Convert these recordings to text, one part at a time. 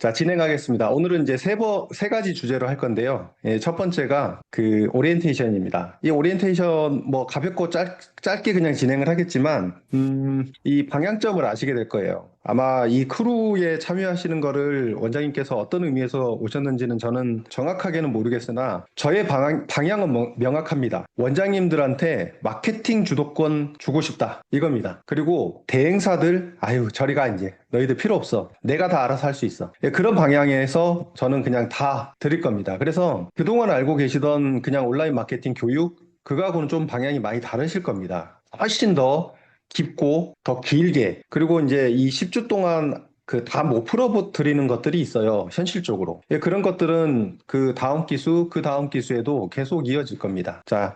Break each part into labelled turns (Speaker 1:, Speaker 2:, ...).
Speaker 1: 자, 진행하겠습니다. 오늘은 이제 세 가지 주제로 할 건데요. 예, 첫 번째가 그 오리엔테이션입니다. 이 오리엔테이션 뭐 가볍고 짧게 그냥 진행을 하겠지만, 이 방향점을 아시게 될 거예요. 아마 이 크루에 참여하시는 거를 원장님께서 어떤 의미에서 오셨는지는 저는 정확하게는 모르겠으나, 저의 방향은 명확합니다. 원장님들한테 마케팅 주도권 주고 싶다. 이겁니다. 그리고 대행사들, 아유, 저리 가, 이제. 너희들 필요 없어. 내가 다 알아서 할 수 있어. 예, 그런 방향에서 저는 그냥 다 드릴 겁니다. 그래서 그동안 알고 계시던 그냥 온라인 마케팅 교육, 그거하고는 좀 방향이 많이 다르실 겁니다. 훨씬 더 깊고 더 길게, 그리고 이제 이 10주 동안 그 다 못 풀어드리는 것들이 있어요. 현실적으로. 예, 그런 것들은 그 다음 기수, 그 다음 기수에도 계속 이어질 겁니다. 자,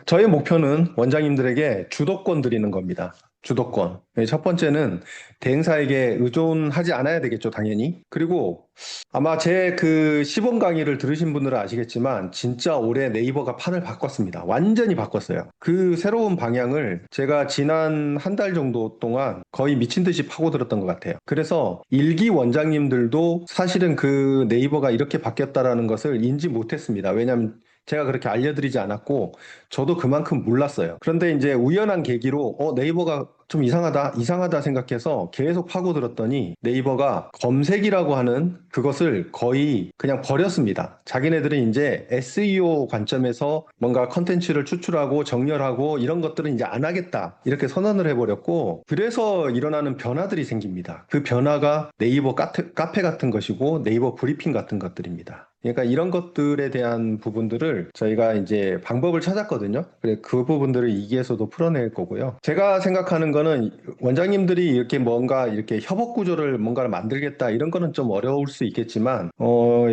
Speaker 1: 저의 목표는 원장님들에게 주도권 드리는 겁니다. 주도권. 예, 첫 번째는 대행사에게 의존하지 않아야 되겠죠, 당연히. 그리고 아마 제 그 시범 강의를 들으신 분들은 아시겠지만 진짜 올해 네이버가 판을 바꿨습니다. 완전히 바꿨어요. 그 새로운 방향을 제가 지난 한 달 정도 동안 거의 미친 듯이 파고들었던 것 같아요. 그래서 일기 원장님들도 사실은 그 네이버가 이렇게 바뀌었다라는 것을 인지 못했습니다. 왜냐하면 제가 그렇게 알려드리지 않았고 저도 그만큼 몰랐어요. 그런데 이제 우연한 계기로 네이버가 좀 이상하다 생각해서 계속 파고들었더니 네이버가 검색이라고 하는 그것을 거의 그냥 버렸습니다. 자기네들은 이제 SEO 관점에서 뭔가 컨텐츠를 추출하고 정렬하고 이런 것들은 이제 안 하겠다. 이렇게 선언을 해버렸고, 그래서 일어나는 변화들이 생깁니다. 그 변화가 네이버 카페 같은 것이고 네이버 브리핑 같은 것들입니다. 그러니까 이런 것들에 대한 부분들을 저희가 이제 방법을 찾았거든요. 그래, 그 부분들을 2기에서도 풀어낼 거고요. 제가 생각하는 거는 원장님들이 이렇게 뭔가 이렇게 협업 구조를 뭔가를 만들겠다 이런 거는 좀 어려울 수 있겠지만,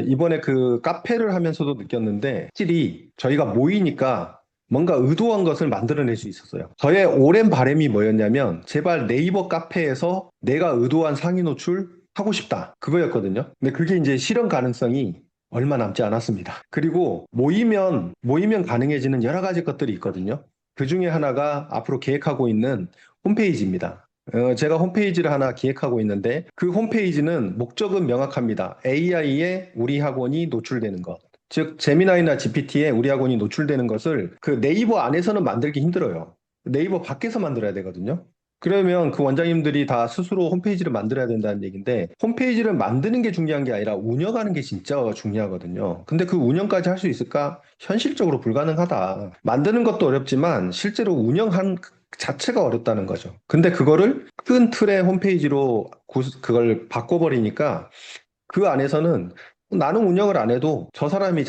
Speaker 1: 이번에 그 카페를 하면서도 느꼈는데 확실히 저희가 모이니까 뭔가 의도한 것을 만들어낼 수 있었어요. 저의 오랜 바람이 뭐였냐면 제발 네이버 카페에서 내가 의도한 상위 노출 하고 싶다. 그거였거든요. 근데 그게 이제 실현 가능성이 얼마 남지 않았습니다. 그리고 모이면 가능해지는 여러 가지 것들이 있거든요. 그 중에 하나가 앞으로 계획하고 있는 홈페이지입니다. 제가 홈페이지를 하나 기획하고 있는데 그 홈페이지는 목적은 명확합니다. AI에 우리 학원이 노출되는 것. 즉, 제미나이나 GPT에 우리 학원이 노출되는 것을 그 네이버 안에서는 만들기 힘들어요. 네이버 밖에서 만들어야 되거든요. 그러면 그 원장님들이 다 스스로 홈페이지를 만들어야 된다는 얘기인데, 홈페이지를 만드는 게 중요한 게 아니라 운영하는 게 진짜 중요하거든요. 근데 그 운영까지 할 수 있을까? 현실적으로 불가능하다. 만드는 것도 어렵지만 실제로 운영한 자체가 어렵다는 거죠. 근데 그거를 큰 틀의 홈페이지로 그걸 바꿔버리니까 그 안에서는 나는 운영을 안 해도 저 사람이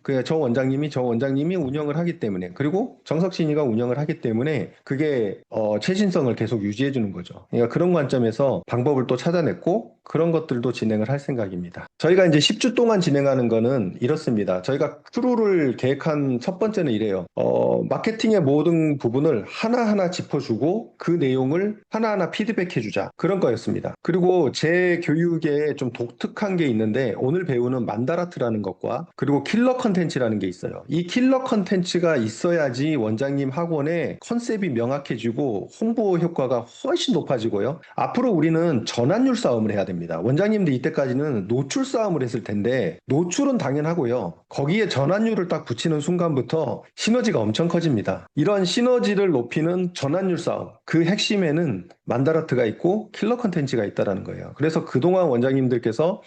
Speaker 1: 그 저 원장님이 운영을 하기 때문에, 그리고 정석신이가 운영을 하기 때문에 그게 최신성을 계속 유지해 주는 거죠. 그러니까 그런 관점에서 방법을 또 찾아냈고 그런 것들도 진행을 할 생각입니다. 저희가 이제 10주 동안 진행하는 거는 이렇습니다. 저희가 크루를 계획한 첫 번째는 이래요. 마케팅의 모든 부분을 하나하나 짚어주고 그 내용을 하나하나 피드백해주자. 그런 거였습니다. 그리고 제 교육에 좀 독특한 게 있는데, 오늘 배우는 만다라트라는 것과 그리고 킬러 컨텐츠라는 게 있어요. 이 킬러 컨텐츠가 있어야지 원장님 학원의 컨셉이 명확해지고 홍보 효과가 훨씬 높아지고요. 앞으로 우리는 전환율 싸움을 해야 됩니다. 원장님들 이때까지는 노출 싸움을 했을 텐데, 노출은 당연하고요. 거기에 전환율을 딱 붙이는 순간부터 시너지가 엄청 커집니다. 이런 시너지를 높이는 전환율 싸움, 그 핵심에는 만다라트가 있고 킬러 컨텐츠가 있다는 거예요. 그래서 그동안 원장님들께서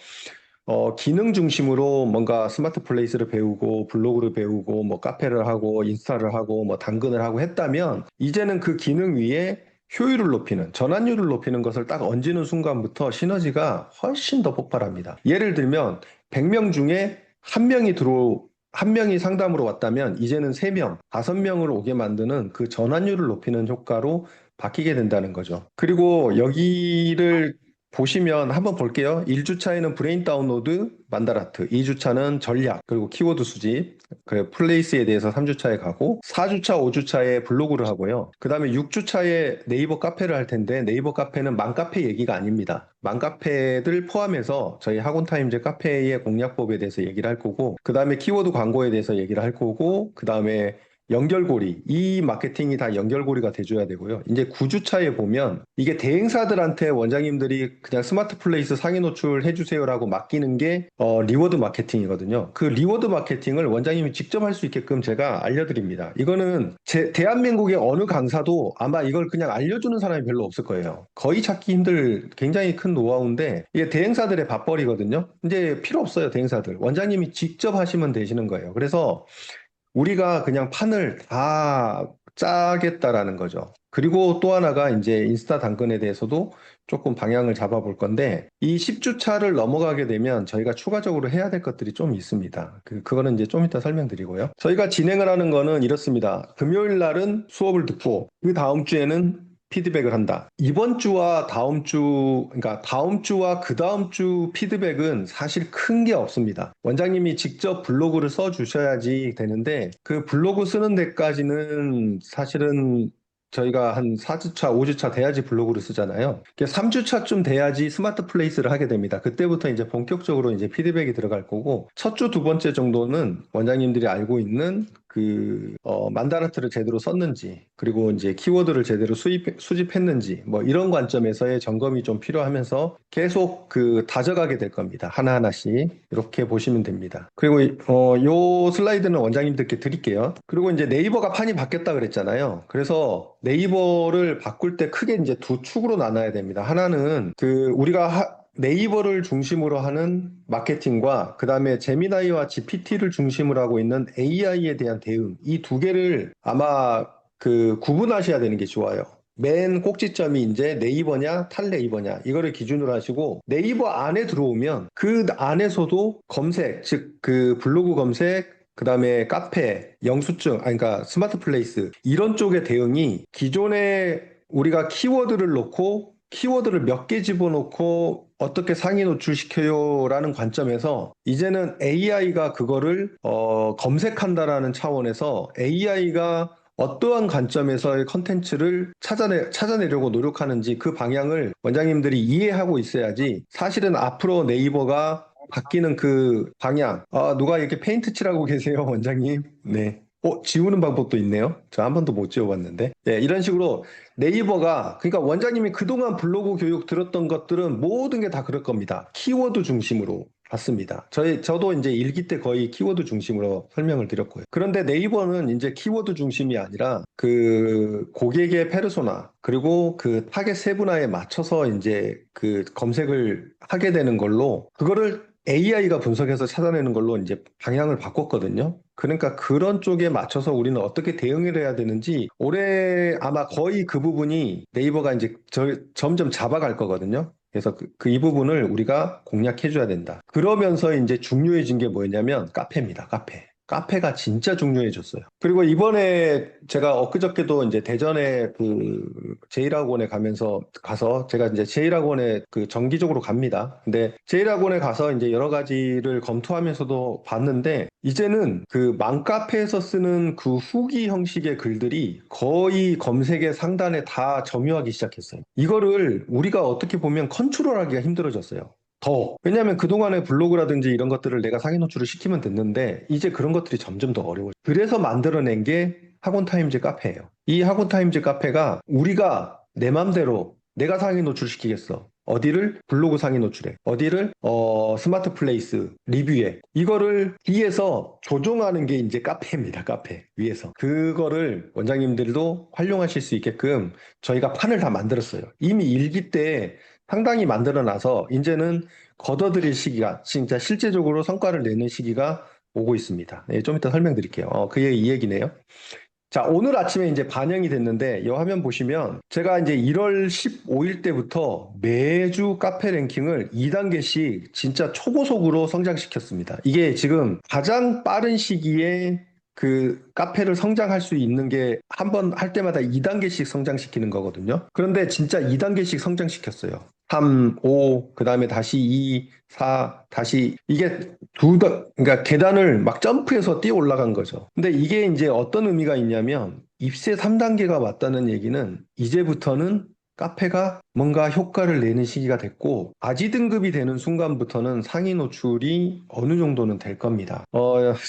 Speaker 1: 기능 중심으로 뭔가 스마트 플레이스를 배우고 블로그를 배우고 뭐 카페를 하고 인스타를 하고 뭐 당근을 하고 했다면, 이제는 그 기능 위에 효율을 높이는, 전환율을 높이는 것을 딱 얹는 순간부터 시너지가 훨씬 더 폭발합니다. 예를 들면 100명 중에 한 명이 상담으로 왔다면 이제는 3명, 5명을 오게 만드는 그 전환율을 높이는 효과로 바뀌게 된다는 거죠. 그리고 여기를 보시면 한번 볼게요. 1주차에는 브레인 다운로드, 만다라트, 2주차는 전략, 그리고 키워드 수집, 그 플레이스에 대해서 3주차에 가고, 4주차, 5주차에 블로그를 하고요. 그 다음에 6주차에 네이버 카페를 할 텐데, 네이버 카페는 맘카페 얘기가 아닙니다. 맘카페들 포함해서 저희 학원타임즈 카페의 공략법에 대해서 얘기를 할 거고, 그 다음에 키워드 광고에 대해서 얘기를 할 거고, 그 다음에 연결고리, 이 마케팅이 다 연결고리가 돼줘야 되고요. 이제 9주차에 보면 이게 대행사들한테 원장님들이 그냥 스마트 플레이스 상위 노출 해주세요라고 맡기는 게 리워드 마케팅이거든요. 그 리워드 마케팅을 원장님이 직접 할 수 있게끔 제가 알려드립니다. 이거는 대한민국의 어느 강사도 아마 이걸 그냥 알려주는 사람이 별로 없을 거예요. 거의 찾기 힘들 굉장히 큰 노하우인데 이게 대행사들의 밥벌이거든요. 이제 필요 없어요, 대행사들. 원장님이 직접 하시면 되시는 거예요. 그래서 우리가 그냥 판을 다 짜겠다라는 거죠. 그리고 또 하나가 이제 인스타 당근에 대해서도 조금 방향을 잡아볼 건데, 이 10주 차를 넘어가게 되면 저희가 추가적으로 해야 될 것들이 좀 있습니다. 그거는 이제 좀 이따 설명드리고요. 저희가 진행을 하는 거는 이렇습니다. 금요일 날은 수업을 듣고, 그 다음 주에는 피드백을 한다. 이번 주와 다음 주, 그러니까 다음 주와 그 다음 주 피드백은 사실 큰 게 없습니다. 원장님이 직접 블로그를 써 주셔야지 되는데, 그 블로그 쓰는 데까지는 사실은 저희가 한 4주차, 5주차 돼야지 블로그를 쓰잖아요. 3주차쯤 돼야지 스마트 플레이스를 하게 됩니다. 그때부터 이제 본격적으로 이제 피드백이 들어갈 거고, 첫 주 두 번째 정도는 원장님들이 알고 있는 만다라트를 제대로 썼는지, 그리고 이제 키워드를 제대로 수집했는지, 뭐 이런 관점에서의 점검이 좀 필요하면서 계속 다져가게 될 겁니다. 하나하나씩. 이렇게 보시면 됩니다. 그리고 요 슬라이드는 원장님들께 드릴게요. 그리고 이제 네이버가 판이 바뀌었다 그랬잖아요. 그래서 네이버를 바꿀 때 크게 이제 두 축으로 나눠야 됩니다. 하나는 우리가 네이버를 중심으로 하는 마케팅과 그 다음에 제미나이와 GPT를 중심으로 하고 있는 AI에 대한 대응, 이 두 개를 아마 구분하셔야 되는 게 좋아요. 맨 꼭지점이 이제 네이버냐 탈네이버냐 이거를 기준으로 하시고, 네이버 안에 들어오면 그 안에서도 검색, 즉 블로그 검색, 그 다음에 카페, 영수증, 그러니까 스마트 플레이스 이런 쪽의 대응이, 기존에 우리가 키워드를 놓고 키워드를 몇 개 집어넣고 어떻게 상위 노출시켜요 라는 관점에서 이제는 AI가 그거를 검색한다라는 차원에서 AI가 어떠한 관점에서의 컨텐츠를 찾아내려고 노력하는지 그 방향을 원장님들이 이해하고 있어야지, 사실은 앞으로 네이버가 바뀌는 그 방향, 누가 이렇게 페인트 칠하고 계세요, 원장님? 네. 지우는 방법도 있네요. 저 한 번도 못 지워봤는데. 네, 이런 식으로 네이버가, 그러니까 원장님이 그동안 블로그 교육 들었던 것들은 모든 게 다 그럴 겁니다. 키워드 중심으로 봤습니다. 저도 이제 일기 때 거의 키워드 중심으로 설명을 드렸고요. 그런데 네이버는 이제 키워드 중심이 아니라 고객의 페르소나, 그리고 타겟 세분화에 맞춰서 이제 검색을 하게 되는 걸로, 그거를 AI가 분석해서 찾아내는 걸로 이제 방향을 바꿨거든요. 그러니까 그런 쪽에 맞춰서 우리는 어떻게 대응을 해야 되는지, 올해 아마 거의 그 부분이 네이버가 이제 점점 잡아갈 거거든요. 그래서 이 부분을 우리가 공략해줘야 된다. 그러면서 이제 중요해진 게 뭐였냐면 카페입니다. 카페. 카페가 진짜 중요해졌어요. 그리고 이번에 제가 엊그저께도 이제 대전에 제일학원에 가서 제가 이제 제일학원에 정기적으로 갑니다. 근데 제일학원에 가서 이제 여러 가지를 검토하면서도 봤는데, 이제는 맘카페에서 쓰는 후기 형식의 글들이 거의 검색의 상단에 다 점유하기 시작했어요. 이거를 우리가 어떻게 보면 컨트롤하기가 힘들어졌어요. 왜냐하면 그동안의 블로그라든지 이런 것들을 내가 상위 노출을 시키면 됐는데, 이제 그런 것들이 점점 더 어려워요. 그래서 만들어낸 게 학원타임즈 카페예요. 이 학원타임즈 카페가 우리가 내 맘대로 내가 상위 노출시키겠어. 어디를? 블로그 상위 노출에. 어디를? 스마트 플레이스 리뷰에. 이거를 뒤에서 조종하는 게 이제 카페입니다. 카페 위에서. 그거를 원장님들도 활용하실 수 있게끔 저희가 판을 다 만들었어요. 이미 일기 때 상당히 만들어 놔서 이제는 걷어들일 시기가, 진짜 실제적으로 성과를 내는 시기가 오고 있습니다. 네, 좀 이따 설명드릴게요. 이 얘기네요. 자, 오늘 아침에 이제 반영이 됐는데, 이 화면 보시면 제가 이제 1월 15일 때부터 매주 카페 랭킹을 2단계씩 진짜 초고속으로 성장시켰습니다. 이게 지금 가장 빠른 시기에 카페를 성장할 수 있는 게, 한 번 할 때마다 2단계씩 성장시키는 거거든요. 그런데 진짜 2단계씩 성장시켰어요. 3, 5, 그 다음에 다시 2, 4, 다시, 이게 그러니까 계단을 막 점프해서 뛰어 올라간 거죠. 근데 이게 이제 어떤 의미가 있냐면, 입세 3단계가 왔다는 얘기는 이제부터는 카페가 뭔가 효과를 내는 시기가 됐고, 아지 등급이 되는 순간부터는 상위 노출이 어느 정도는 될 겁니다.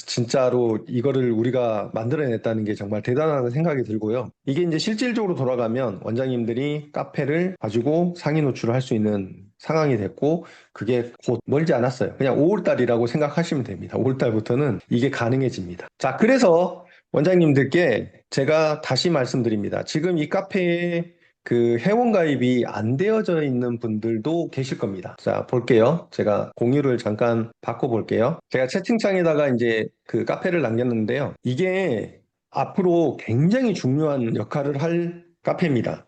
Speaker 1: 진짜로 이거를 우리가 만들어냈다는 게 정말 대단하다는 생각이 들고요. 이게 이제 실질적으로 돌아가면 원장님들이 카페를 가지고 상위 노출을 할 수 있는 상황이 됐고, 그게 곧 멀지 않았어요. 그냥 5월달이라고 생각하시면 됩니다. 5월달부터는 이게 가능해집니다. 자, 그래서 원장님들께 제가 다시 말씀드립니다. 지금 이 카페에 그 회원가입이 안 되어져 있는 분들도 계실 겁니다. 자, 볼게요. 제가 공유를 잠깐 바꿔볼게요. 제가 채팅창에다가 이제 그 카페를 남겼는데요. 이게 앞으로 굉장히 중요한 역할을 할 카페입니다.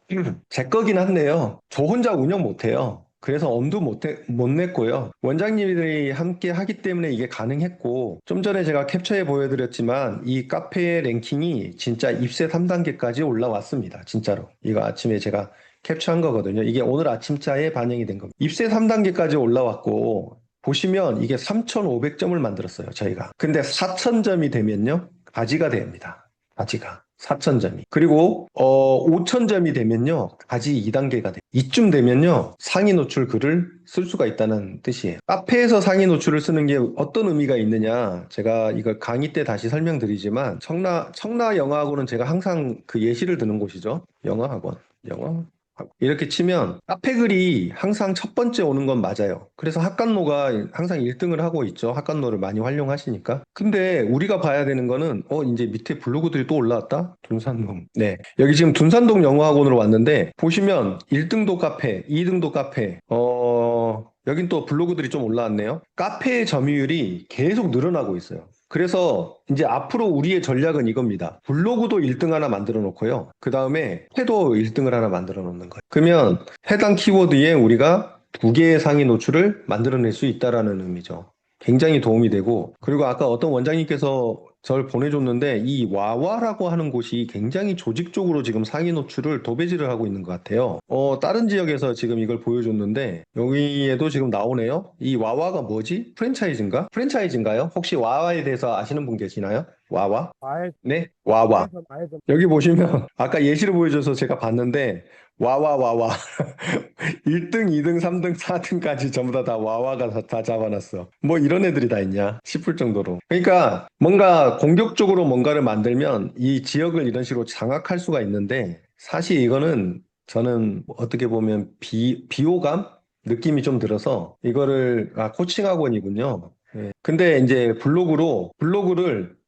Speaker 1: 제 거긴 한데요. 저 혼자 운영 못해요. 그래서 엄두 못 냈고요. 원장님들이 함께 하기 때문에 이게 가능했고, 좀 전에 제가 캡처해 보여드렸지만, 이 카페의 랭킹이 진짜 입세 3단계까지 올라왔습니다. 진짜로. 이거 아침에 제가 캡처한 거거든요. 이게 오늘 아침자에 반영이 된 겁니다. 입세 3단계까지 올라왔고, 보시면 이게 3,500점을 만들었어요, 저희가. 근데 4,000점이 되면요, 가지가 됩니다. 가지가. 4,000점이. 그리고 5,000점이 되면요. 가지 2단계가 돼요. 이쯤 되면요. 상위 노출 글을 쓸 수가 있다는 뜻이에요. 카페에서 상위 노출을 쓰는 게 어떤 의미가 있느냐. 제가 이걸 강의 때 다시 설명드리지만 청라 영어학원은 제가 항상 그 예시를 드는 곳이죠. 영어학원. 영어 이렇게 치면 카페 글이 항상 첫 번째 오는 건 맞아요. 그래서 학관노가 항상 1등을 하고 있죠. 학관노를 많이 활용하시니까. 근데 우리가 봐야 되는 거는 이제 밑에 블로그들이 또 올라왔다? 둔산동. 네. 여기 지금 둔산동 영어학원으로 왔는데 보시면 1등도 카페, 2등도 카페. 여긴 또 블로그들이 좀 올라왔네요. 카페의 점유율이 계속 늘어나고 있어요. 그래서 이제 앞으로 우리의 전략은 이겁니다. 블로그도 1등 하나 만들어 놓고요. 그 다음에 회도 1등을 하나 만들어 놓는 거예요. 그러면 해당 키워드에 우리가 두 개의 상위 노출을 만들어낼 수 있다라는 의미죠. 굉장히 도움이 되고, 그리고 아까 어떤 원장님께서 저를 보내줬는데 이 와와라고 하는 곳이 굉장히 조직적으로 지금 상위 노출을 도배질을 하고 있는 것 같아요. 다른 지역에서 지금 이걸 보여줬는데 여기에도 지금 나오네요. 이 와와가 뭐지? 프랜차이즈인가? 프랜차이즈인가요? 혹시 와와에 대해서 아시는 분 계시나요? 와와?
Speaker 2: 알,
Speaker 1: 네? 와와.
Speaker 2: 알죠, 알죠.
Speaker 1: 여기 보시면 아까 예시를 보여줘서 제가 봤는데 와와와와 1등, 2등, 3등, 4등까지 전부 다 와와가 다 잡아놨어. 뭐 이런 애들이 다 있냐 싶을 정도로. 그러니까 뭔가 공격적으로 뭔가를 만들면 이 지역을 이런 식으로 장악할 수가 있는데 사실 이거는 저는 어떻게 보면 비호감 느낌이 좀 들어서 이거를 코칭 학원이군요. 예. 근데 이제 블로그를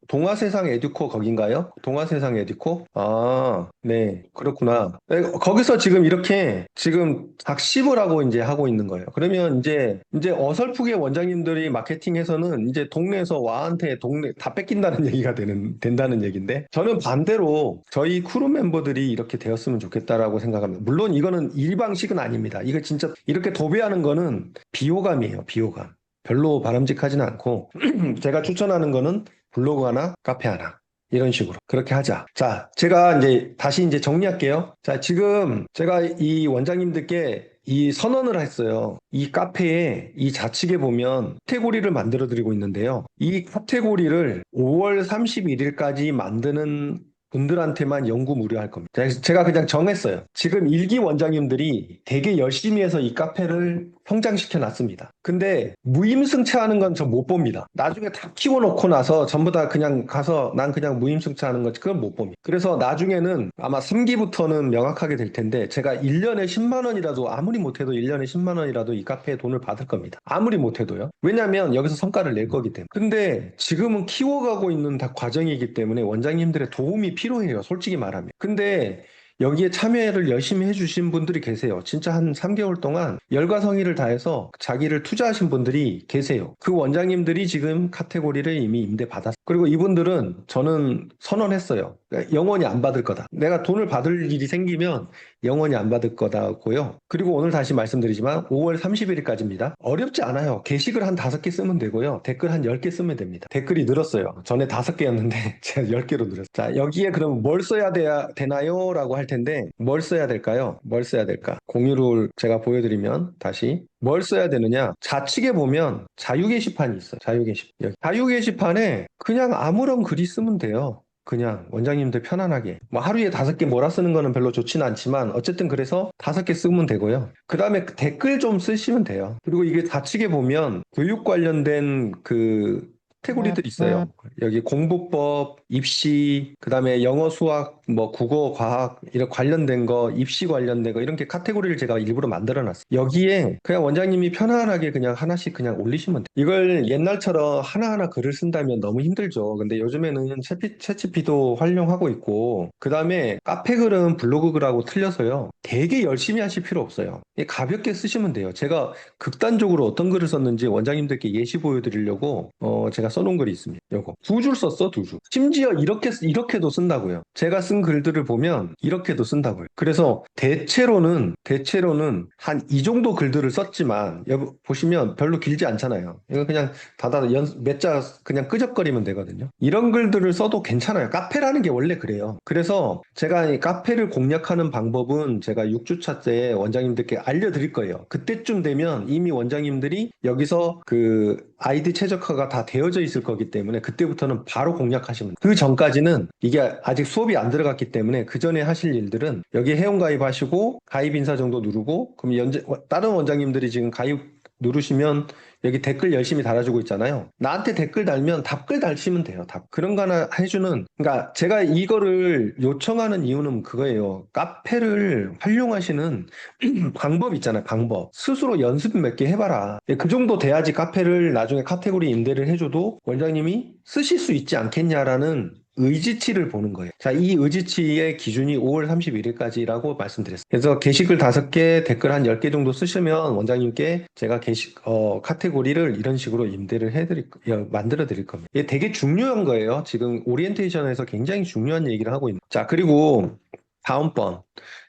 Speaker 1: 동아세상 에듀코 거긴가요? 동아세상 에듀코? 아, 네, 그렇구나. 거기서 지금 이렇게 지금 작십을 하고 이제 하고 있는 거예요. 그러면 이제 어설프게 원장님들이 마케팅에서는 이제 동네에서 와한테 동네 다 뺏긴다는 얘기가 된다는 얘기인데 저는 반대로 저희 크루 멤버들이 이렇게 되었으면 좋겠다라고 생각합니다. 물론 이거는 일방식은 아닙니다. 이거 진짜 이렇게 도배하는 거는 비호감이에요, 비호감. 별로 바람직하지는 않고 제가 추천하는 거는 블로그 하나, 카페 하나. 이런 식으로. 그렇게 하자. 자, 제가 다시 정리할게요. 자, 지금 제가 이 원장님들께 이 선언을 했어요. 이 카페에 이 좌측에 보면 카테고리를 만들어 드리고 있는데요. 이 카테고리를 5월 31일까지 만드는 분들한테만 연구 무료할 겁니다. 제가 그냥 정했어요. 지금 일기 원장님들이 되게 열심히 해서 이 카페를 성장시켜 놨습니다. 근데 무임승차하는 건 저 못 봅니다. 나중에 다 키워놓고 나서 전부 다 그냥 가서 난 그냥 무임승차하는 거지 그건 못 봅니다. 그래서 나중에는 아마 3기부터는 명확하게 될 텐데 제가 1년에 10만 원이라도 아무리 못해도 1년에 10만 원이라도 이 카페에 돈을 받을 겁니다. 아무리 못해도요. 왜냐하면 여기서 성과를 낼 거기 때문에. 근데 지금은 키워가고 있는 다 과정이기 때문에 원장님들의 도움이 필요해요. 솔직히 말하면. 근데 여기에 참여를 열심히 해주신 분들이 계세요. 진짜 한 3개월 동안 열과 성의를 다해서 자기를 투자하신 분들이 계세요. 그 원장님들이 지금 카테고리를 이미 임대받았어요. 그리고 이분들은 저는 선언했어요. 그러니까 영원히 안 받을 거다. 내가 돈을 받을 일이 생기면 영원히 안 받을 거다고요. 그리고 오늘 다시 말씀드리지만 5월 31일까지입니다. 어렵지 않아요. 게시글 한 5개 쓰면 되고요. 댓글 한 10개 쓰면 됩니다. 댓글이 늘었어요. 전에 5개였는데 제가 10개로 늘었어요. 자, 여기에 그럼 뭘 써야 되나요? 라고 할 텐데 뭘 써야 될까요? 뭘 써야 될까? 공유를 제가 보여드리면 다시 뭘 써야 되느냐? 좌측에 보면 자유 게시판이 있어요. 자유 게시판. 자유 게시판에 그냥 아무런 글이 쓰면 돼요. 그냥 원장님들 편안하게. 뭐 하루에 5개 몰아 쓰는 거는 별로 좋지는 않지만 어쨌든 그래서 5개 쓰면 되고요. 그 다음에 댓글 좀 쓰시면 돼요. 그리고 이게 좌측에 보면 교육 관련된 그 카테고리들이 있어요. 여기 공부법, 입시, 그다음에 영어, 수학, 뭐 국어, 과학 이런 관련된 거, 입시 관련된 거 이렇게 카테고리를 제가 일부러 만들어 놨어요. 여기에 그냥 원장님이 편안하게 그냥 하나씩 그냥 올리시면 돼요. 이걸 옛날처럼 하나하나 글을 쓴다면 너무 힘들죠. 근데 요즘에는 챗GPT도 활용하고 있고, 그다음에 카페 글은 블로그 글하고 틀려서요. 되게 열심히 하실 필요 없어요. 가볍게 쓰시면 돼요. 제가 극단적으로 어떤 글을 썼는지 원장님들께 예시 보여드리려고 제가 써놓은 글이 있습니다. 요거 2줄 썼어, 2줄. 심지어 이렇게도 쓴다고요. 제가 쓴 글들을 보면 이렇게도 쓴다고요. 그래서 대체로는 한 이 정도 글들을 썼지만 여기 보시면 별로 길지 않잖아요. 이거 그냥 몇 자 그냥 끄적거리면 되거든요. 이런 글들을 써도 괜찮아요. 카페라는 게 원래 그래요. 그래서 제가 이 카페를 공략하는 방법은 제가 6주차 때 원장님들께 알려드릴 거예요. 그때쯤 되면 이미 원장님들이 여기서 그 아이디 최적화가 다 되어져 있을 거기 때문에 그때부터는 바로 공략하시면 돼요. 그 전까지는 이게 아직 수업이 안 들어갔기 때문에 그 전에 하실 일들은 여기 회원가입하시고 가입 인사 정도 누르고 그럼 다른 원장님들이 지금 가입 누르시면 여기 댓글 열심히 달아주고 있잖아요. 나한테 댓글 달면 답글 달시면 돼요. 그런 거 하나 해주는, 그러니까 제가 이거를 요청하는 이유는 그거예요. 카페를 활용하시는 방법 있잖아요. 방법. 스스로 연습 몇 개 해봐라. 그 정도 돼야지 카페를 나중에 카테고리 임대를 해줘도 원장님이 쓰실 수 있지 않겠냐라는 의지치를 보는 거예요. 자, 이 의지치의 기준이 5월 31일까지라고 말씀드렸어요. 그래서 게시글 5개, 댓글 한 10개 정도 쓰시면 원장님께 제가 카테고리를 이런 식으로 만들어 드릴 겁니다. 이게 되게 중요한 거예요. 지금 오리엔테이션에서 굉장히 중요한 얘기를 하고 있는. 자, 그리고 다음번.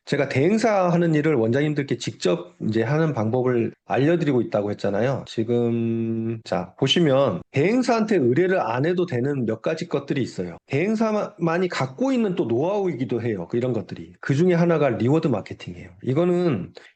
Speaker 1: 제가 대행사 하는 일을 원장님들께 직접 이제 하는 방법을 알려드리고 있다고 했잖아요. 지금, 자, 보시면 대행사한테 의뢰를 안 해도 되는 몇 가지 것들이 있어요. 대행사만이 갖고 있는 또 노하우이기도 해요. 이런 것들이. 그 중에 하나가 리워드 마케팅이에요.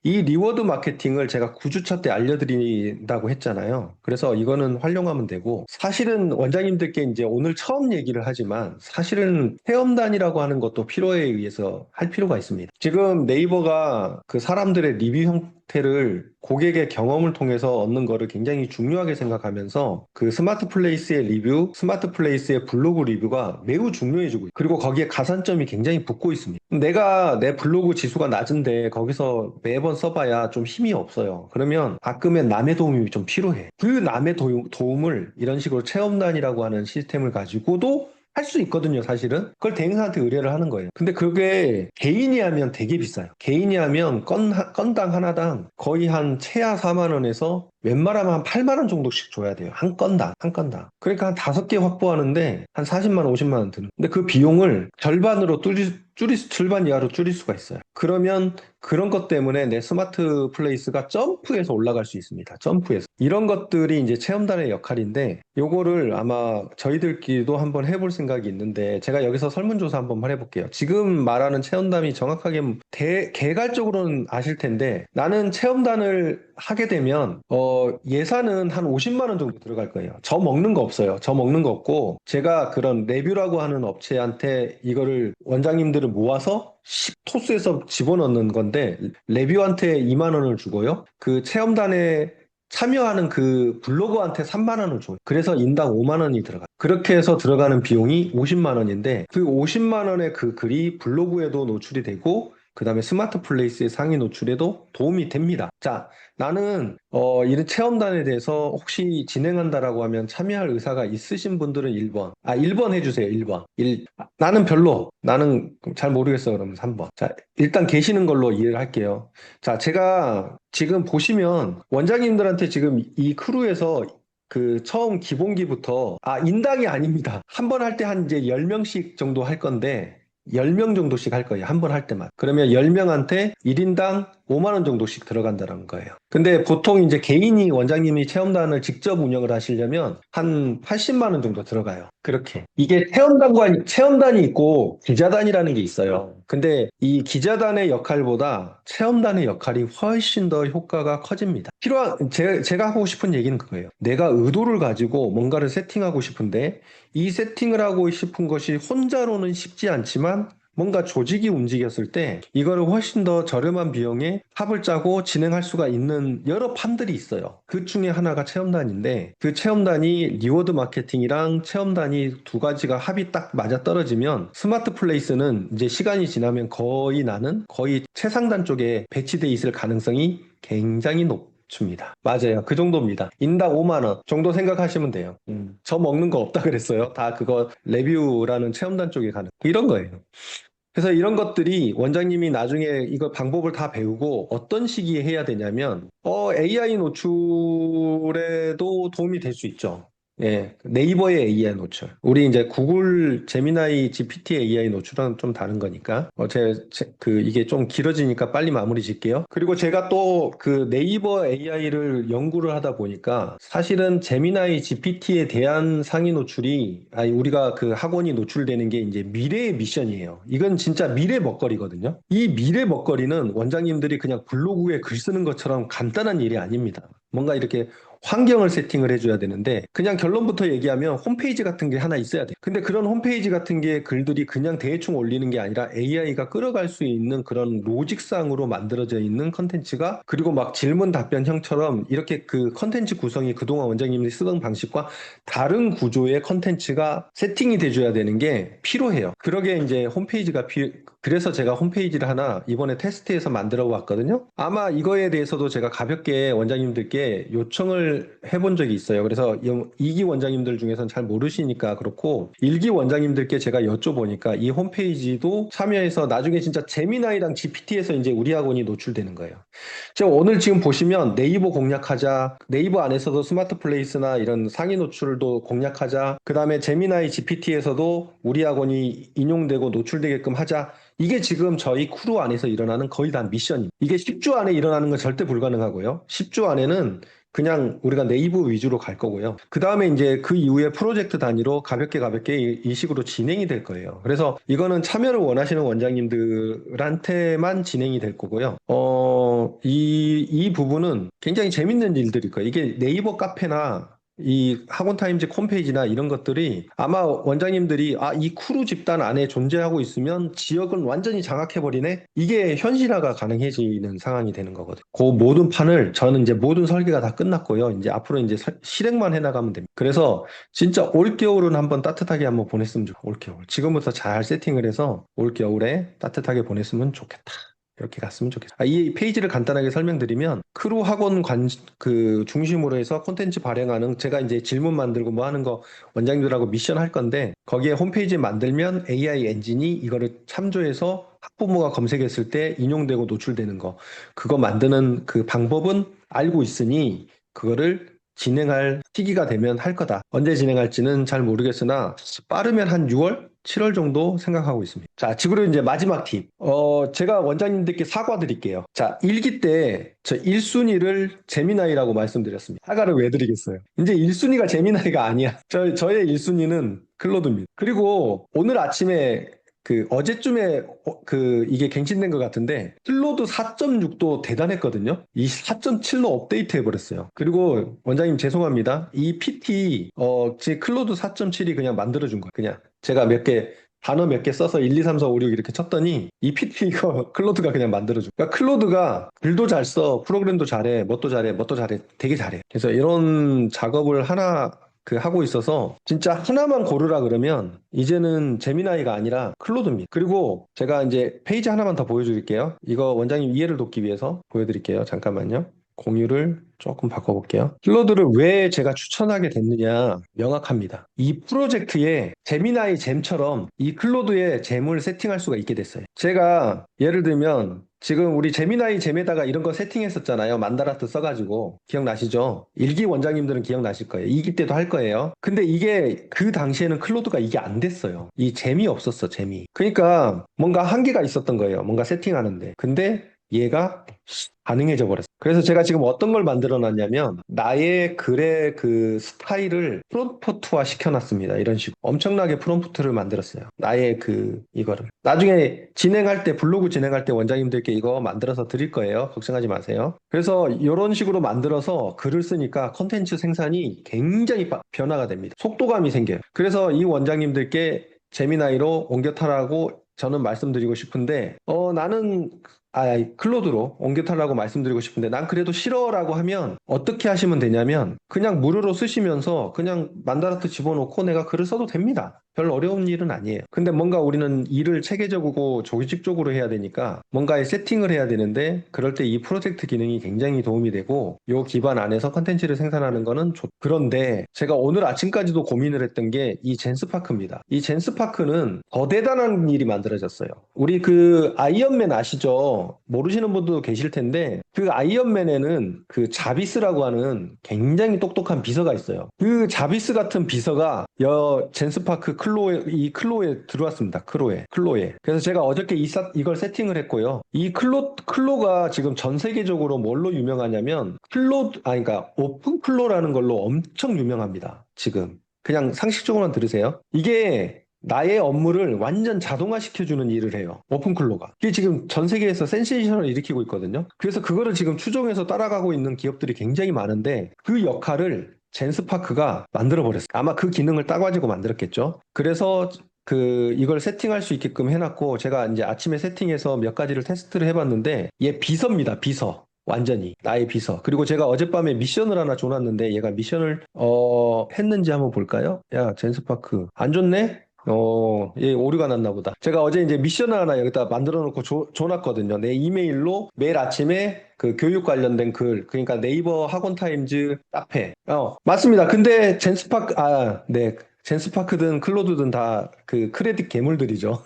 Speaker 1: 이 리워드 마케팅을 제가 9주차 때 알려드린다고 했잖아요. 그래서 이거는 활용하면 되고, 사실은 원장님들께 이제 오늘 처음 얘기를 하지만 사실은 체험단이라고 하는 것도 필요에 의해서 할 필요가 있습니다. 지금 네이버가 그 사람들의 리뷰 형태를 고객의 경험을 통해서 얻는 거를 굉장히 중요하게 생각하면서 그 스마트 플레이스의 리뷰, 스마트 플레이스의 블로그 리뷰가 매우 중요해지고 있고 그리고 거기에 가산점이 굉장히 붙고 있습니다. 내가 내 블로그 지수가 낮은데 거기서 매번 써봐야 좀 힘이 없어요. 그러면 가끔은 남의 도움이 좀 필요해. 그 남의 도움을 이런 식으로 체험단이라고 하는 시스템을 가지고도 할 수 있거든요, 사실은. 그걸 대행사한테 의뢰를 하는 거예요. 근데 그게 개인이 하면 되게 비싸요. 개인이 하면 건당 하나당 거의 한 최하 4만 원에서 웬만하면 한 8만 원 정도씩 줘야 돼요. 한 건당, 한 건당. 그러니까 한 5개 확보하는데 한 40만 원, 50만 원 드는. 근데 그 비용을 절반 이하로 줄일 수가 있어요. 그러면 그런 것 때문에 내 스마트 플레이스가 점프해서 올라갈 수 있습니다. 점프해서. 이런 것들이 이제 체험단의 역할인데 요거를 아마 저희들끼리도 한번 해볼 생각이 있는데 제가 여기서 설문조사 한번 해볼게요. 지금 말하는 체험단이 정확하게 개괄적으로는 아실 텐데 나는 체험단을 하게 되면 예산은 한 50만 원 정도 들어갈 거예요. 저 먹는 거 없어요. 저 먹는 거 없고 제가 그런 레뷰라고 하는 업체한테 이거를 원장님들을 모아서 토스에서 집어넣는 건데 레뷰한테 2만 원을 주고요. 그 체험단에 참여하는 그 블로거한테 3만 원을 줘요. 그래서 인당 5만 원이 들어가요. 그렇게 해서 들어가는 비용이 50만 원인데 그 50만 원의 그 글이 블로그에도 노출이 되고 그 다음에 스마트 플레이스의 상위 노출에도 도움이 됩니다. 자, 나는 이런 체험단에 대해서 혹시 진행한다라고 하면 참여할 의사가 있으신 분들은 1번. 1번 해주세요. 1번. 나는 잘 모르겠어. 그러면 3번. 자, 일단 계시는 걸로 이해를 할게요. 자, 제가 지금 보시면 원장님들한테 지금 이 크루에서 그 처음 기본기부터 인당이 아닙니다. 한 번 할 때 한 이제 10명씩 정도 할 건데 10명 정도씩 할 거예요. 한 번 할 때만. 그러면 10명한테 1인당 5만 원 정도씩 들어간다는 거예요. 근데 보통 이제 개인이 원장님이 체험단을 직접 운영을 하시려면 한 80만 원 정도 들어가요. 그렇게. 이게 체험단이 있고 기자단이라는 게 있어요. 근데 이 기자단의 역할보다 체험단의 역할이 훨씬 더 효과가 커집니다. 제가 하고 싶은 얘기는 그거예요. 내가 의도를 가지고 뭔가를 세팅하고 싶은데 이 세팅을 하고 싶은 것이 혼자로는 쉽지 않지만 뭔가 조직이 움직였을 때 이거를 훨씬 더 저렴한 비용에 합을 짜고 진행할 수가 있는 여러 판들이 있어요. 그 중에 하나가 체험단인데 그 체험단이 리워드 마케팅이랑 체험단이 두 가지가 합이 딱 맞아 떨어지면 스마트 플레이스는 이제 시간이 지나면 거의 최상단 쪽에 배치돼 있을 가능성이 굉장히 높습니다. 맞아요. 그 정도입니다. 인당 5만 원 정도 생각하시면 돼요. 저 먹는 거 없다 그랬어요. 다 그거 레뷰라는 체험단 쪽에 가는 이런 거예요. 그래서 이런 것들이 원장님이 나중에 이거 방법을 다 배우고 어떤 시기에 해야 되냐면, AI 노출에도 도움이 될 수 있죠. 예, 네이버의 AI 노출. 우리 이제 구글 제미나이 GPT의 AI 노출은 좀 다른 거니까. 이게 좀 길어지니까 빨리 마무리 짓게요. 그리고 제가 또 그 네이버 AI를 연구를 하다 보니까 사실은 제미나이 GPT에 대한 상위 노출이, 아니, 우리가 그 학원이 노출되는 게 이제 미래의 미션이에요. 이건 진짜 미래 먹거리거든요. 이 미래 먹거리는 원장님들이 그냥 블로그에 글 쓰는 것처럼 간단한 일이 아닙니다. 뭔가 이렇게 환경을 세팅을 해줘야 되는데 그냥 결론부터 얘기하면 홈페이지 같은 게 하나 있어야 돼. 근데 그런 홈페이지 같은 게 글들이 그냥 대충 올리는 게 아니라 AI가 끌어갈 수 있는 그런 로직상으로 만들어져 있는 컨텐츠가 그리고 막 질문 답변형처럼 이렇게 그 컨텐츠 구성이 그동안 원장님이 쓰던 방식과 다른 구조의 컨텐츠가 세팅이 돼줘야 되는 게 필요해요. 그러게 이제 그래서 제가 홈페이지를 하나 이번에 테스트해서 만들어 왔거든요. 아마 이거에 대해서도 제가 가볍게 원장님들께 요청을 해본 적이 있어요. 그래서 2기 원장님들 중에서는 잘 모르시니까 그렇고 1기 원장님들께 제가 여쭤보니까 이 홈페이지도 참여해서 나중에 진짜 제미나이랑 GPT에서 이제 우리 학원이 노출되는 거예요. 제가 오늘 지금 보시면 네이버 공략하자, 네이버 안에서도 스마트 플레이스나 이런 상위 노출도 공략하자, 그 다음에 제미나이 GPT에서도 우리 학원이 인용되고 노출되게끔 하자. 이게 지금 저희 크루 안에서 일어나는 거의 다 미션입니다. 이게 10주 안에 일어나는 건 절대 불가능하고요. 10주 안에는 그냥 우리가 네이버 위주로 갈 거고요. 그 다음에 이제 그 이후에 프로젝트 단위로 가볍게 이 식으로 진행이 될 거예요. 그래서 이거는 참여를 원하시는 원장님들한테만 진행이 될 거고요. 이 부분은 굉장히 재밌는 일들일 거예요. 이게 네이버 카페나 이 학원타임즈 홈페이지나 이런 것들이 아마 원장님들이 이 크루 집단 안에 존재하고 있으면 지역은 완전히 장악해버리네? 이게 현실화가 가능해지는 상황이 되는 거거든요. 그 모든 판을 저는 이제 모든 설계가 다 끝났고요. 이제 앞으로 이제 실행만 해나가면 됩니다. 그래서 진짜 올겨울은 한번 따뜻하게 한번 보냈으면 좋겠어요. 올겨울. 지금부터 잘 세팅을 해서 올겨울에 따뜻하게 보냈으면 좋겠다. 이렇게 갔으면 좋겠어요. 이 페이지를 간단하게 설명드리면 크루 학원 그 중심으로 해서 콘텐츠 발행하는 제가 이제 질문 만들고 뭐 하는 거 원장님들하고 미션 할 건데 거기에 홈페이지 만들면 AI 엔진이 이거를 참조해서 학부모가 검색했을 때 인용되고 노출되는 거 그거 만드는 그 방법은 알고 있으니 그거를 진행할 시기가 되면 할 거다. 언제 진행할지는 잘 모르겠으나 빠르면 한 6월, 7월 정도 생각하고 있습니다. 자, 지금으로 이제 마지막 팁. 제가 원장님들께 사과드릴게요. 자, 1기 때 저 1순위를 제미나이라고 말씀드렸습니다. 사과를 왜 드리겠어요? 이제 1순위가 제미나이가 아니야. 저의 1순위는 클로드입니다. 그리고 오늘 아침에 어제쯤에 이게 갱신된 것 같은데 클로드 4.6도 대단했거든요. 이 4.7로 업데이트 해버렸어요. 그리고 원장님 죄송합니다. 이 PT 제 클로드 4.7이 그냥 만들어준 거예요. 그냥 제가 단어 몇 개 써서 1, 2, 3, 4, 5, 6 이렇게 쳤더니 이 PT 이거 클로드가 그냥 만들어줘. 그러니까 클로드가 글도 잘 써, 프로그램도 잘해, 뭣도 잘해, 되게 잘해. 그래서 이런 작업을 하고 있어서 진짜 하나만 고르라 그러면 이제는 제미나이가 아니라 클로드입니다. 그리고 제가 이제 페이지 하나만 더 보여드릴게요. 이거 원장님 이해를 돕기 위해서 보여드릴게요. 잠깐만요. 공유를 조금 바꿔볼게요. 클로드를 왜 제가 추천하게 됐느냐 명확합니다. 이 프로젝트에 제미나이 잼처럼 이 클로드에 잼을 세팅할 수가 있게 됐어요. 제가 예를 들면 지금 우리 제미나이 잼에다가 이런 거 세팅했었잖아요. 만다라트 써가지고 기억나시죠? 1기 원장님들은 기억나실 거예요. 2기 때도 할 거예요. 근데 이게 그 당시에는 클로드가 이게 안 됐어요. 이 잼이 없었어, 잼이. 그러니까 뭔가 한계가 있었던 거예요. 뭔가 세팅하는데. 근데 얘가 가능해져 버렸어요. 그래서 제가 지금 어떤 걸 만들어 놨냐면 나의 글의 그 스타일을 프롬프트화 시켜놨습니다. 이런 식으로 엄청나게 프롬프트를 만들었어요. 나의 그 이거를 나중에 진행할 때 블로그 진행할 때 원장님들께 이거 만들어서 드릴 거예요. 걱정하지 마세요. 그래서 이런 식으로 만들어서 글을 쓰니까 컨텐츠 생산이 굉장히 변화가 됩니다. 속도감이 생겨요. 그래서 이 원장님들께 제미나이로 옮겨 타라고 저는 말씀드리고 싶은데 나는 클로드로 옮겨 타라고 말씀드리고 싶은데 난 그래도 싫어라고 하면 어떻게 하시면 되냐면 그냥 무료로 쓰시면서 그냥 만다라트 집어넣고 내가 글을 써도 됩니다. 별 어려운 일은 아니에요. 근데 뭔가 우리는 일을 체계적이고 조직적으로 해야 되니까 뭔가에 세팅을 해야 되는데 그럴 때 이 프로젝트 기능이 굉장히 도움이 되고 요 기반 안에서 컨텐츠를 생산하는 거는 그런데 제가 오늘 아침까지도 고민을 했던 게 이 젠스파크입니다. 이 젠스파크는 더 대단한 일이 만들어졌어요. 우리 그 아이언맨 아시죠? 모르시는 분도 계실 텐데 그 아이언맨에는 그 자비스라고 하는 굉장히 똑똑한 비서가 있어요. 그 자비스 같은 비서가 젠스파크 클로에 들어왔습니다. 클로에. 그래서 제가 어저께 이걸 세팅을 했고요. 이 클로가 지금 전 세계적으로 뭘로 유명하냐면 그러니까 오픈 클로라는 걸로 엄청 유명합니다. 지금. 그냥 상식적으로만 들으세요. 이게 나의 업무를 완전 자동화시켜주는 일을 해요. 오픈클로가. 이게 지금 전 세계에서 센세이션을 일으키고 있거든요. 그래서 그거를 지금 추종해서 따라가고 있는 기업들이 굉장히 많은데 그 역할을 젠스파크가 만들어버렸어요. 아마 그 기능을 따가지고 만들었겠죠. 그래서 이걸 세팅할 수 있게끔 해놨고 제가 이제 아침에 세팅해서 몇 가지를 테스트를 해봤는데 얘 비서입니다. 비서. 완전히 나의 비서. 그리고 제가 어젯밤에 미션을 하나 줘놨는데 얘가 미션을 했는지 한번 볼까요? 야, 젠스파크 안 좋네? 얘 오류가 났나 보다. 제가 어제 이제 미션을 하나 여기다 만들어 놓고 줘놨거든요. 내 이메일로 매일 아침에 그 교육 관련된 글, 그러니까 네이버 학원 타임즈 카페. 맞습니다. 근데 네. 젠스파크든 클로드든 다 그 크레딧 괴물들이죠.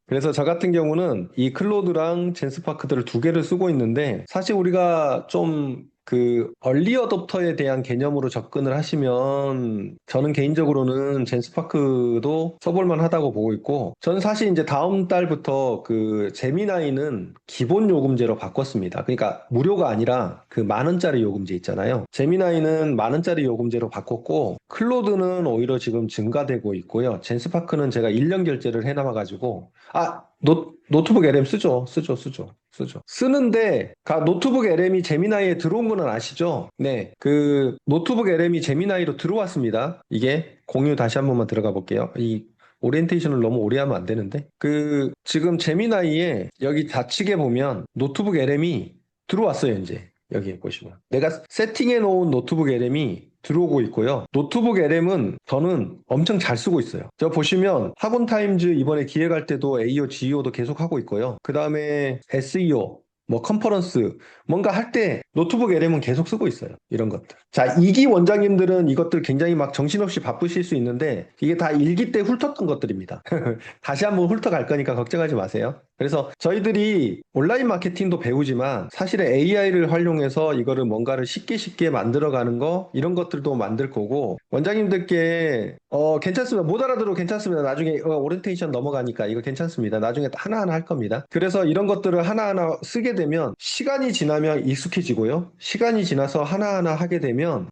Speaker 1: 그래서 저 같은 경우는 이 클로드랑 젠스파크들을 두 개를 쓰고 있는데 사실 우리가 좀 그 얼리 어댑터에 대한 개념으로 접근을 하시면 저는 개인적으로는 젠스파크도 써볼만 하다고 보고 있고 저는 사실 이제 다음 달부터 그 제미나이는 기본 요금제로 바꿨습니다. 그러니까 무료가 아니라 그 10,000원짜리 요금제 있잖아요. 제미나이는 10,000원짜리 요금제로 바꿨고 클로드는 오히려 지금 증가되고 있고요. 젠스파크는 제가 1년 결제를 해놔가지고 노트북 LM 쓰죠. 쓰는데, 노트북 LM이 제미나이에 들어온 거는 아시죠? 네. 그, 노트북 LM이 제미나이로 들어왔습니다. 이게, 공유 다시 한 번만 들어가 볼게요. 이, 오리엔테이션을 너무 오래 하면 안 되는데. 지금 제미나이에 여기 좌측에 보면 노트북 LM이 들어왔어요, 이제. 여기 보시면. 내가 세팅해 놓은 노트북 LM이 들어오고 있고요. 노트북 LM은 저는 엄청 잘 쓰고 있어요. 저 보시면 학원 타임즈 이번에 기획할 때도 AO, GEO도 계속 하고 있고요. 그 다음에 SEO, 뭐 컨퍼런스 뭔가 할 때 노트북 LM은 계속 쓰고 있어요. 이런 것들. 자, 2기 원장님들은 이것들 굉장히 막 정신없이 바쁘실 수 있는데 이게 다 1기 때 훑었던 것들입니다. 다시 한번 훑어갈 거니까 걱정하지 마세요. 그래서 저희들이 온라인 마케팅도 배우지만 사실은 AI를 활용해서 이거를 뭔가를 쉽게 만들어가는 거 이런 것들도 만들 거고 원장님들께 괜찮습니다. 못 알아들어 괜찮습니다. 나중에 오리엔테이션 넘어가니까 이거 괜찮습니다. 나중에 하나하나 할 겁니다. 그래서 이런 것들을 하나하나 쓰게 되면 시간이 지나면 익숙해지고요. 시간이 지나서 하나하나 하게 되면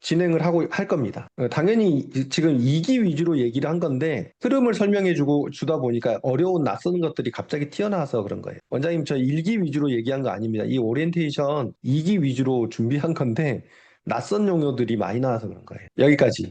Speaker 1: 진행을 할 겁니다. 당연히 지금 2기 위주로 얘기를 한 건데 흐름을 설명해 주다 보니까 어려운 낯선 것들이 갑자기 튀어나와서 그런 거예요. 원장님 저 1기 위주로 얘기한 거 아닙니다. 이 오리엔테이션 2기 위주로 준비한 건데 낯선 용어들이 많이 나와서 그런 거예요. 여기까지.